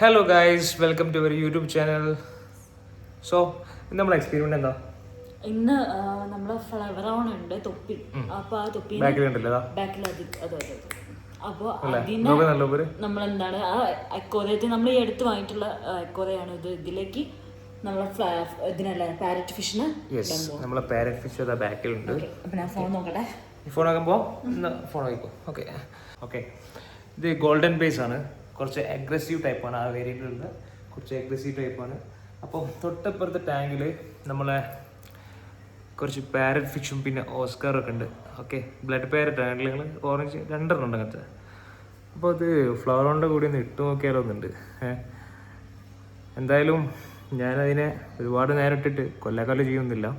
Hello guys, welcome to our YouTube channel. So നമ്മുടെ experiment എന്താ? ഇന്ന് നമ്മളെ ഫ്ലവർ ഓൺ ഉണ്ട് തൊപ്പി. അപ്പൊ ആ തൊപ്പി ബാക്കിൽ അപ്പൊ അതിന് നമ്മളെന്താണ് ആ അക്കോറയത്തെ നമ്മൾ ഈ അടുത്ത് വാങ്ങിയിട്ടുള്ള അക്കോറയാണ് ഇത്. ഇതിലേക്ക് നമ്മളെ ഇതിനല്ല പാരറ്റ് ഫിഷിന് നമ്മളെ പാരറ്റ് ഫിഷ് ബാക്കിലുണ്ട്. അപ്പൊ ഞാൻ ഫോൺ നോക്കട്ടെ. ഫോൺ ആക്കുമ്പോ ഫോൺ ആയിക്കോ. Okay okay. ഇത് ഗോൾഡൻ ബേസ് ആണ്. കുറച്ച് അഗ്രസീവ് ടൈപ്പാണ്. ആ വേരിയന്റിലുള്ള കുറച്ച് അഗ്രസീവ് ടൈപ്പാണ്. അപ്പോൾ തൊട്ടപ്പുറത്തെ ടാങ്കിൽ നമ്മളെ കുറച്ച് പാരറ്റ് ഫിഷും പിന്നെ ഓസ്കാറൊക്കെ ഉണ്ട്. ഓക്കെ, ബ്ലഡ് പാരറ്റ് ആണെങ്കിൽ ഓറഞ്ച് 2 ഉണ്ട് അങ്ങനത്തെ. അപ്പോൾ അത് ഫ്ലവറിൻ്റെ കൂടി ഒന്ന് ഇട്ട് നോക്കിയാലോ എന്നുണ്ട്. എന്തായാലും ഞാനതിനെ ഒരുപാട് നേരം ഇട്ടിട്ട് കൊല്ലം ചെയ്യുന്നില്ല.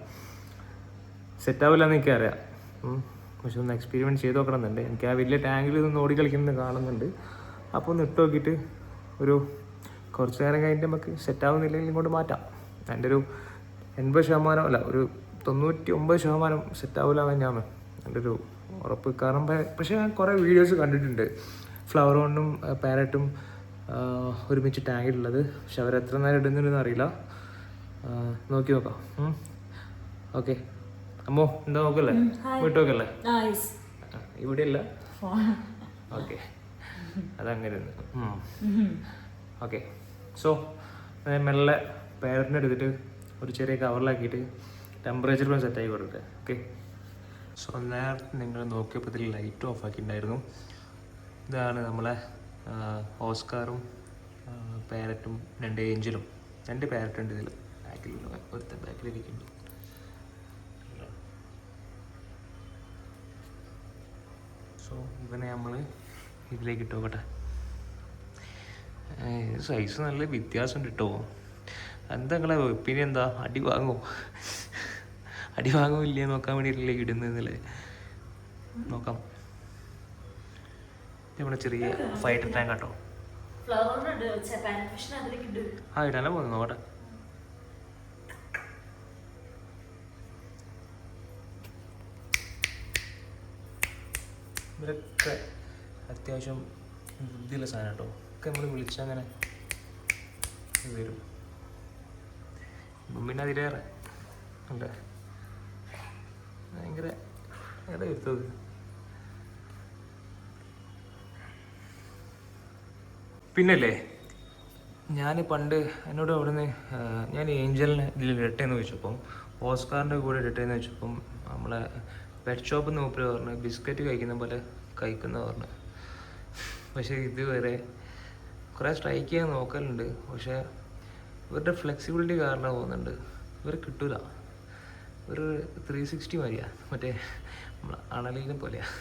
സെറ്റാവില്ല എന്ന് എനിക്കറിയാം. പക്ഷെ ഒന്ന് എക്സ്പെരിമെൻറ്റ് ചെയ്ത് നോക്കണം എന്നുണ്ട്. എനിക്ക് ആ വലിയ ടാങ്കിൽ നിന്ന് ഓടി കളിക്കുന്നത് കാണുന്നുണ്ട്. അപ്പോൾ ഒന്ന് ഇട്ട് നോക്കിയിട്ട് ഒരു കുറച്ച് നേരം കഴിഞ്ഞിട്ട് നമുക്ക് സെറ്റാവുന്നില്ലെങ്കിൽ ഇങ്ങോട്ട് മാറ്റാം. എൻ്റെ ഒരു 80% അല്ല, ഒരു 99% സെറ്റാവില്ല ഞാൻ എൻ്റെ ഒരു ഉറപ്പ്. കാരണം പക്ഷേ ഞാൻ കുറേ വീഡിയോസ് കണ്ടിട്ടുണ്ട് ഫ്ലവർ കൊണ്ടും പാരറ്റും ഒരുമിച്ച് ടാങ്കിലുള്ളത്. പക്ഷെ അവരെത്ര നേരം ഇടുന്നുണ്ടെന്ന് അറിയില്ല. നോക്കി നോക്കാം. ഓക്കെ അമ്മോ, എന്താ നോക്കല്ലേ? വീട്ട് നോക്കല്ലേ? ഇവിടെ അല്ല. ഓക്കെ, അതങ്ങനെ. ഓക്കെ, സോ മെല്ലെ പാരറ്റിനെ എടുത്തിട്ട് ഒരു ചെറിയ കവറിലാക്കിയിട്ട് ടെമ്പറേച്ചർ സെറ്റായി കൊടുക്കട്ടെ. ഓക്കെ, സോ നേരത്തെ നിങ്ങൾ നോക്കിയപ്പോൾ ഇതിൽ ലൈറ്റ് ഓഫ് ആക്കിയിട്ടുണ്ടായിരുന്നു. ഇതാണ് നമ്മളെ ഓസ്കാറും പാരറ്റും 2 ഏഞ്ചലും. 2 പാരറ്റ് ഉണ്ട് ഇതിൽ. ബാക്കിലുള്ള ഒരുത്ത ബാക്കിലിരിക്കുന്നുണ്ട്. സോ ഇവനെ നമ്മൾ ഇതിലേക്ക് ഇട്ട് നോക്കട്ടെ. സൈസ് നല്ല വ്യത്യാസമുണ്ട് കേട്ടോ. എന്താ നിങ്ങളെ ഒപ്പീനിയൻ എന്താ? അടി വാങ്ങുമില്ലേ നോക്കാൻ വേണ്ടിയിട്ടല്ലേ ഇടുന്നതല്ലേ? നോക്കാം. നമ്മുടെ ചെറിയ ഫൈറ്റർ ടാങ്ക് കേട്ടോ. ആ ഇടാനേ പോകുന്നു. നോക്കട്ടെ. ഇവരൊക്കെ അത്യാവശ്യം ബുദ്ധിയുള്ള സാധനം കേട്ടോ. ഒക്കെ നമ്മൾ വിളിച്ചങ്ങനെ വരും. പിന്നെ അതിലേറെ അല്ലേ ഭയങ്കര എവിടെ വരുത്തത്. പിന്നല്ലേ ഞാൻ പണ്ട് എന്നോട് അവിടുന്ന് ഞാൻ ഏഞ്ചലിനെ ഇതിൽ ഇടട്ടേന്ന് ചോദിച്ചപ്പം ഓസ്കാറിൻ്റെ കൂടെ ഇടട്ടേന്ന് ചോദിച്ചപ്പം നമ്മളെ പെറ്റ് ഷോപ്പിൽ നിന്ന് മൂപ്പര് പറഞ്ഞു ബിസ്ക്കറ്റ് കഴിക്കുന്ന പോലെ കഴിക്കുന്ന പറഞ്ഞു. പക്ഷേ ഇതുവരെ കുറേ സ്ട്രൈക്ക് ചെയ്യാൻ നോക്കലുണ്ട്. പക്ഷേ ഇവരുടെ ഫ്ലെക്സിബിലിറ്റി കാരണം പോകുന്നുണ്ട് ഇവർ കിട്ടൂല. ഒരു 360 മതിയാണ്. മറ്റേ നമ്മൾ അണലീനെ പോലെയാണ്.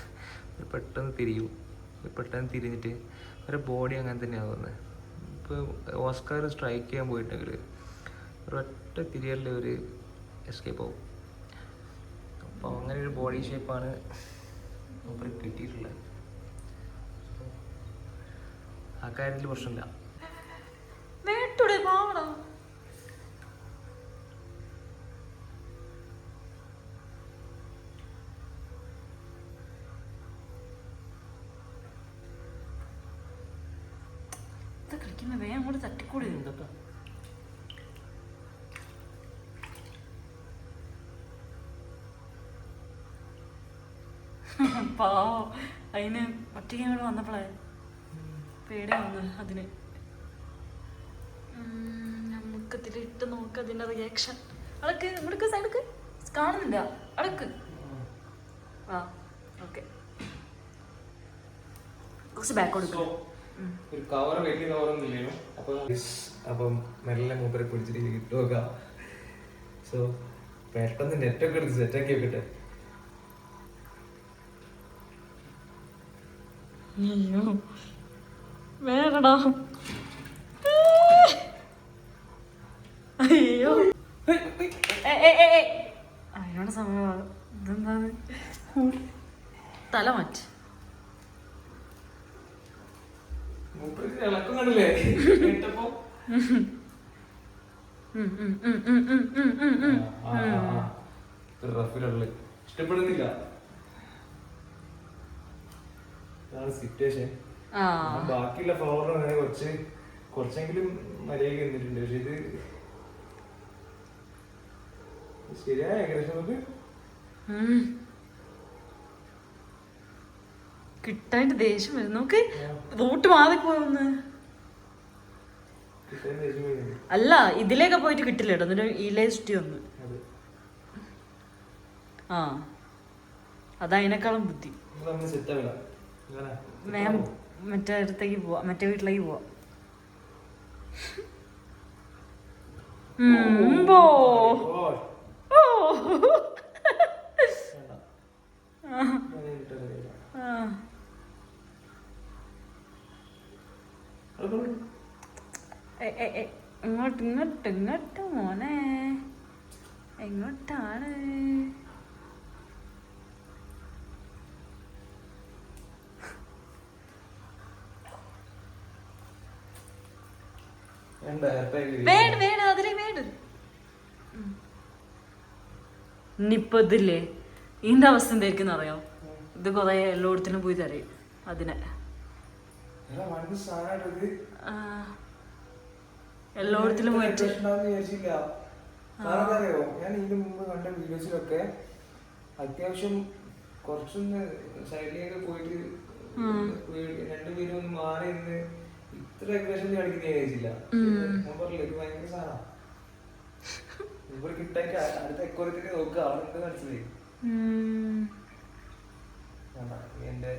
ഇവർ പെട്ടെന്ന് തിരിയും. പെട്ടെന്ന് തിരിഞ്ഞിട്ട് അവരുടെ ബോഡി അങ്ങനെ തന്നെയാണ് പോകുന്നത്. ഇപ്പോൾ ഓസ്കാർ സ്ട്രൈക്ക് ചെയ്യാൻ പോയിട്ടുണ്ടെങ്കിൽ ഒരൊറ്റ തിരിയലിൽ ഒരു എസ്കേപ്പ് ആവും. അപ്പോൾ അങ്ങനെ ഒരു ബോഡി ഷേപ്പാണ് അവർ കിട്ടിയിട്ടുള്ളത്. ആ കാര്യത്തിൽ പ്രശ്നമില്ല. വേഗം കൂടി തട്ടിക്കൂടി. പാവോ, അതിന് ഒറ്റയ്ക്ക് അങ്ങോട്ട് വന്നപ്പോളേ പേടി വന്നു അതിന്. നമുക്കതിലിട്ട് നോക്ക് അതിന്റെ റിയാക്ഷൻ. അടക്ക് ഇവിടക്ക് സൈഡക്ക് കാണുന്നില്ല. അടക്ക്. ആ ഓക്കെ, കുറച്ച് ബാക്ക് കൊടുക്കും. ഒരു കവർ വലിയ കവറൊന്നും ഇല്ലല്ലോ. അപ്പം മെല്ലെ മൂപ്പരെ പിടിച്ചിട്ട് ഇട്ട് നോക്കാം. സോ പെട്ടെന്ന് നെറ്റൊക്കെ എടുത്ത് സെറ്റാക്കി വെക്കട്ടെ. വേറെടാ. അയ്യോ അതിനോട് സമയമാണ്. ഇതെന്താണ് തല മാറ്റി. ഇഷ്ടപ്പെടുന്നില്ല സിറ്റുവേഷൻ. ബാക്കിയുള്ള ഫ്ലവർ അങ്ങനെ കുറച്ച് കുറച്ചെങ്കിലും മര്യാദ നിന്നിട്ടുണ്ട്. പക്ഷെ ഇത് ശരിയായ ഏകദേശം നമുക്ക് കിട്ടാണ്ട് ദേഷ്യം വരും. നമുക്ക് റൂട്ട് മാറി പോയൊന്ന്. അല്ല ഇതിലേക്ക് പോയിട്ട് കിട്ടില്ല കേട്ടോ. എന്നിട്ട് ഈലേ ചുറ്റി വന്ന്. ആ അതതിനേക്കാളും ബുദ്ധി. മറ്റേ അടുത്തേക്ക് പോവാ, മറ്റേ വീട്ടിലേക്ക് പോവാ. ഇങ്ങോട്ട് ഇങ്ങോട്ട് ഇങ്ങോട്ട് മോനെ, എങ്ങോട്ടാണ്? ഇനിയിപ്പൊ ഇതില്ലേ ഇതിന്റെ അവസ്ഥ എന്തായിരിക്കും അറിയാം. ഇത് കൊറേ എല്ലായിടത്തിനും പോയി തരയും അതിനെ. എല്ലായിടത്തിലും പോയിട്ട് അറിയോ, ഞാൻ ഇതിന് മുമ്പ് കണ്ട വീഡിയോസിലൊക്കെ അത്യാവശ്യം കുറച്ചൊന്ന് സൈഡിലേക്ക് പോയിട്ട് രണ്ടുപേരും ഒന്ന് മാറി നിന്ന് ഇത്ര അഗ്രഷൻ കളിക്കുന്ന വിചാരിച്ചില്ല. ഞാൻ പറഞ്ഞില്ല ഇത് ഭയങ്കര സാധനം. ഇവിടെ കിട്ടായിട്ട് അടുത്ത എക്കോറത്തേക്ക് നോക്കുക, അവിടെ മനസ്സിലായി എന്റെ